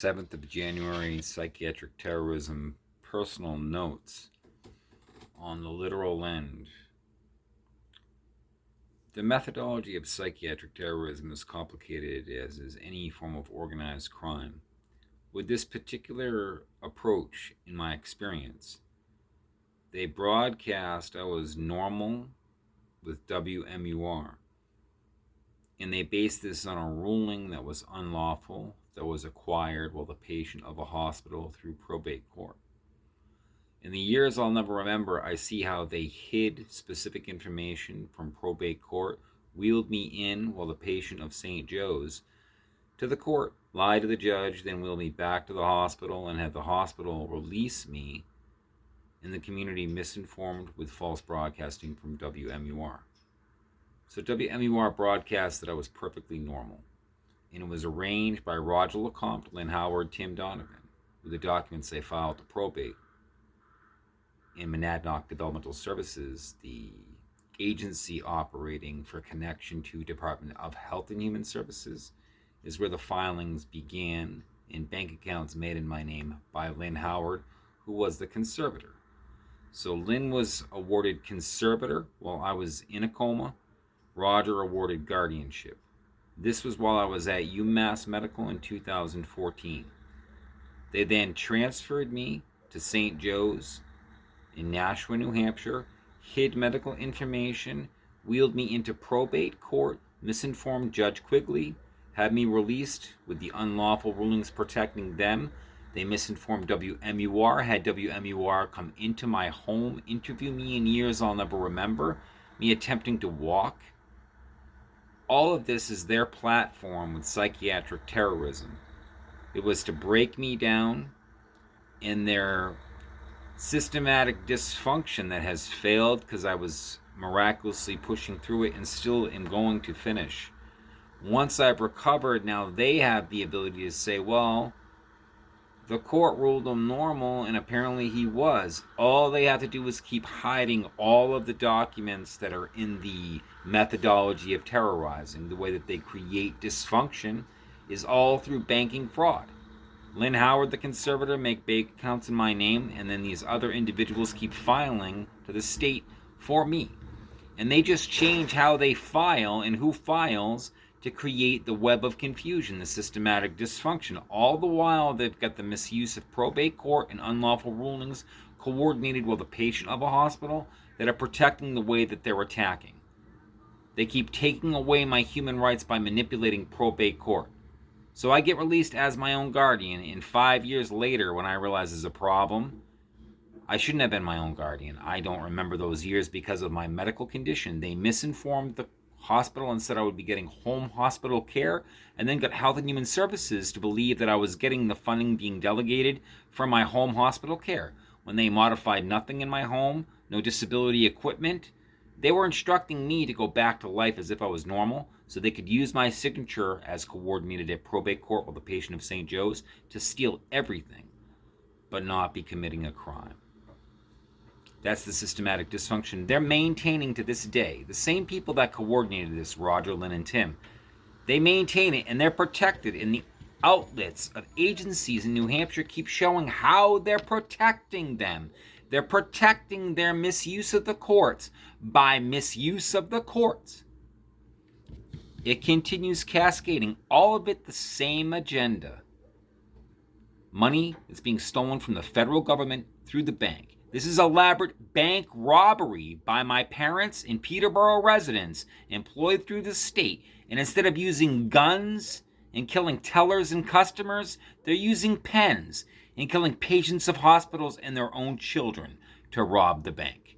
7th of January, psychiatric terrorism, personal notes on the literal end. The methodology of psychiatric terrorism is complicated, as is any form of organized crime. With this particular approach, in my experience, they broadcast I was normal with WMUR, and they based this on a ruling that was unlawful, that was acquired while the patient of a hospital through probate court. In the years I'll never remember, I see how they hid specific information from probate court, wheeled me in while the patient of St. Joe's to the court, lied to the judge, then wheeled me back to the hospital and had the hospital release me, and the community misinformed with false broadcasting from WMUR. So WMUR broadcast that I was perfectly normal, and it was arranged by Roger LeComte, Lynn Howard, Tim Donovan, with the documents they filed to probate. In Monadnock Developmental Services, the agency operating for connection to Department of Health and Human Services, is where the filings began in bank accounts made in my name by Lynn Howard, who was the conservator. So Lynn was awarded conservator while I was in a coma. Roger awarded guardianship. This was while I was at UMass Medical in 2014. They then transferred me to St. Joe's in Nashua, New Hampshire, hid medical information, wheeled me into probate court, misinformed Judge Quigley, had me released with the unlawful rulings protecting them. They misinformed WMUR, had WMUR come into my home, interview me in years I'll never remember, me attempting to walk. All of this is their platform with psychiatric terrorism. It was to break me down in their systematic dysfunction that has failed because I was miraculously pushing through it and still am going to finish. Once I've recovered, now they have the ability to say, well, the court ruled him normal, and apparently he was. All they have to do is keep hiding all of the documents that are in the methodology of terrorizing. The way that they create dysfunction is all through banking fraud. Lynn Howard, the conservator, make bank accounts in my name, and then these other individuals keep filing to the state for me. And they just change how they file and who files to create the web of confusion, the systematic dysfunction. All the while, they've got the misuse of probate court and unlawful rulings coordinated with the patient of a hospital that are protecting the way that they're attacking. They keep taking away my human rights by manipulating probate court. So I get released as my own guardian, and 5 years later, when I realize there's a problem, I shouldn't have been my own guardian. I don't remember those years because of my medical condition. They misinformed the hospital and said I would be getting home hospital care, and then got Health and Human Services to believe that I was getting the funding being delegated from my home hospital care. When they modified nothing in my home, no disability equipment, they were instructing me to go back to life as if I was normal, so they could use my signature as coordinated at probate court with the patient of St. Joe's to steal everything, but not be committing a crime. That's the systematic dysfunction they're maintaining to this day. The same people that coordinated this, Roger, Lynn, and Tim, they maintain it, and they're protected. And the outlets of agencies in New Hampshire keep showing how they're protecting them. They're protecting their misuse of the courts by misuse of the courts. It continues cascading, all of it the same agenda. Money is being stolen from the federal government through the bank. This is elaborate bank robbery by my parents and Peterborough residents employed through the state. And instead of using guns and killing tellers and customers, they're using pens and killing patients of hospitals and their own children to rob the bank.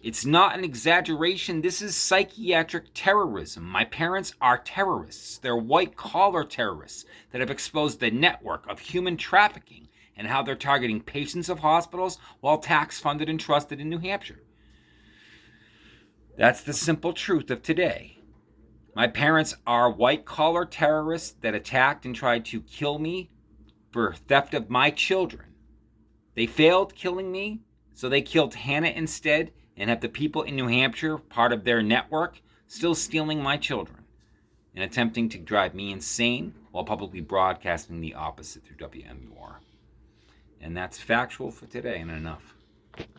It's not an exaggeration. This is psychiatric terrorism. My parents are terrorists. They're white-collar terrorists that have exposed the network of human trafficking and how they're targeting patients of hospitals while tax-funded and trusted in New Hampshire. That's the simple truth of today. My parents are white-collar terrorists that attacked and tried to kill me for theft of my children. They failed killing me, so they killed Hannah instead, and have the people in New Hampshire, part of their network, still stealing my children. and attempting to drive me insane while publicly broadcasting the opposite through WMUR. And that's factual for today and enough.